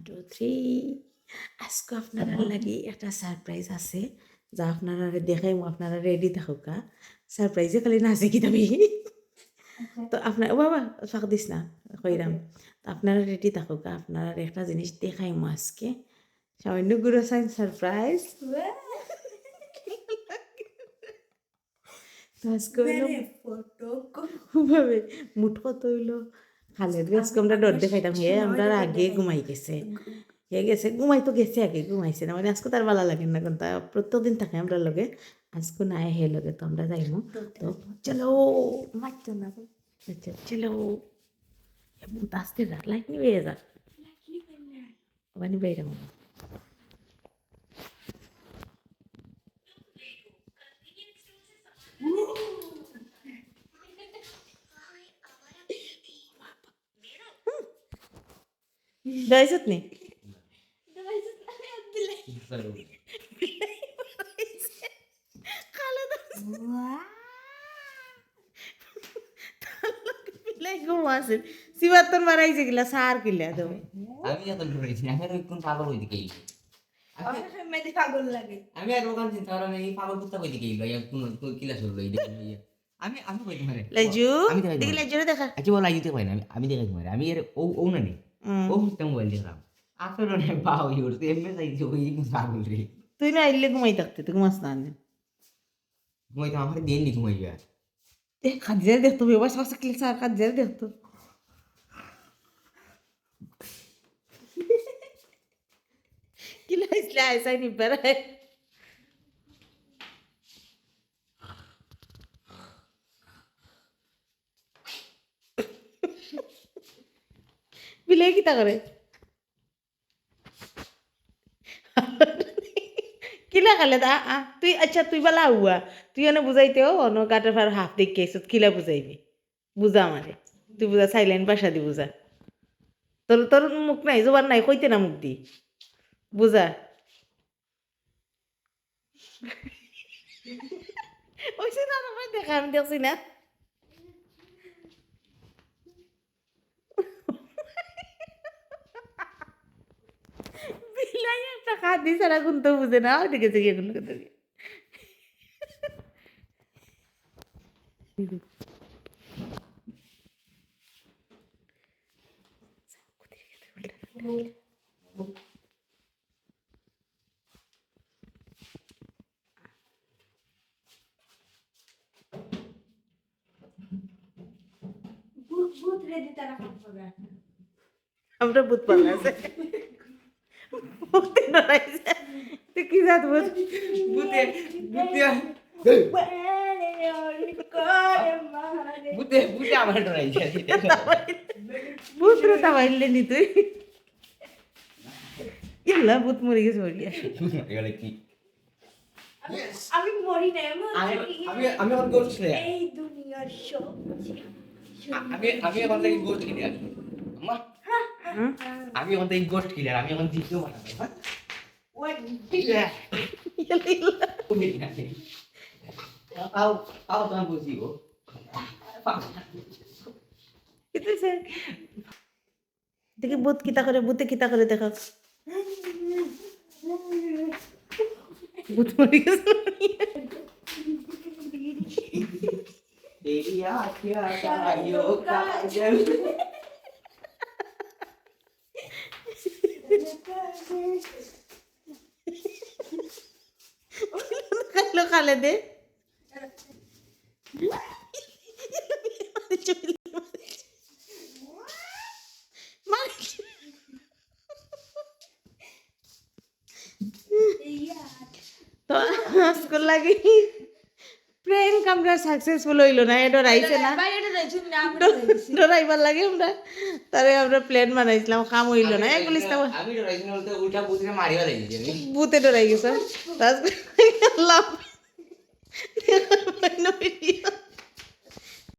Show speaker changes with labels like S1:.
S1: 2 3 আজকে আপনারা লাগি একটা সারপ্রাইজ আছে যা আপনারা দেখাই আপনারা রেডি থাকুকা সারপ্রাইজে খালি নাচে কি তুমি তো আপনার ও বাবা ফাঁক দিস না কইরাম তো আপনারা রেডি থাকুকা আপনারা একটা জিনিস দেখাই আজকে সামান্য গুঁড়ো সাইন সারপ্রাইজ তো আজকে হইলো ভাবে মুঠ কত হইলো খালেদ আজকে আমরা ডর দেখাইতাম হে আমরা আগে ঘুমাই গেছে হে গেছে ঘুমাই তো গেছে আগে ঘুমাইছে না মানে আজকে তার ভালো লাগে না কারণ তা প্রত্যেকদিন থাকে আমরা লগে আজকে নাই হে লগে তো আমরা যাইমু তো চলো মারতো না আচ্ছা চলো বহুত আস্তে যা লাইট নিবে যা মানে বাইরে যাইছত নি ঘুমাছেন শিবাতন মারাইছে গিলা সার কিলা তো
S2: আমি এত ঘুরেছি আমি আর কোন পাগল হইতে গেই
S3: মেদি পাগল লাগে
S2: আমি আর ওখান চিন্তা করা এই পাগল কুত্তা কইতে গেই ভাই কোন কিলা শুরু হই আমি আমি কইতে পারে
S1: লাইজু
S2: আমি
S1: দেখি লাইজু দেখা
S2: আচ্ছা বলা আইতে পারি না আমি দেখাই মারে আমি এর ও না নি ও হচ্ছে মোবাইল দেখলাম আসলে না পাও ইউরতে এমনি যাইছে ওই পাগল রে
S1: তুই না আইলে ঘুমাই থাকতে তুই ঘুমাস না
S2: মই তো আমার দিন নি ঘুমাই যা
S1: খাদ্যের দেখতো বাবা সব কিলা সার খাদ্যের দেখতো কিলা ইসলা আইসাই নি বেড়ায় বিলে কিতা করে কিলা খালে তা তুই আচ্ছা তুই বালা হুয়া তুই এনে বুঝাইতেও অন্য গাটের ফার হাফ দেখে এসত কিলা বুঝাইবি বুঝা আমারে তুই বুঝা সাইলেন্ট ভাষা দি বুঝা তোর তোর মুখ নাই জোবার নাই কইতে না মুখ দি বুঝা ওইসে না আমার দেখা আমি দেখছি না বিলাই একটা খাদি ছাড়া কিন্তু বুঝে না ওদিকে থেকে এগুলো করতে
S3: ভূত রেডি তারা কাম করে
S1: আমরা ভূত পালা আছে ভূতে ডরাইছে তুই কি জাত ভূত
S2: ভূতে ভূতে ভূতে আমার ডরাইছে
S1: ভূত রে তাবাইলে নি তুই ইল্লা ভূত মরে গেছে মরিয়া
S2: এগুলা কি
S3: আমি মরি না
S2: আমি এখন গোস্ট রে
S3: এই দুনিয়ার সব
S2: আমি এখন থেকে গোস্ট কিনে আসি আম্মা আমি এখন থেকে গোস্ট কিনে আমি এখন জিততে বানাবো
S3: ওই
S2: তুমি না আও আও তোমার বুঝি গো
S1: কিতেছে দেখি ভূত কিতা করে ভূতে কিতা করে দেখা ভূত মরে গেছে
S2: तेरी आँखियाँ तारियों का जल
S1: খাইলো খালে দে তো আজকে লাগি প্র্যাঙ্ক আমরা সাকসেসফুল হইল না এটা রাইছে না
S3: বাইরে যাইছি না
S1: ডরাইবার লাগে আমরা তারে আমরা প্ল্যান বানাইছিলাম কাম হইল না এগুলো
S2: আমি ডরাইছি না বলতে উল্টা বুঝে মারিবা লাগিয়েছি আমি
S1: ভূতে ডরাই গেছে আজকে লাভ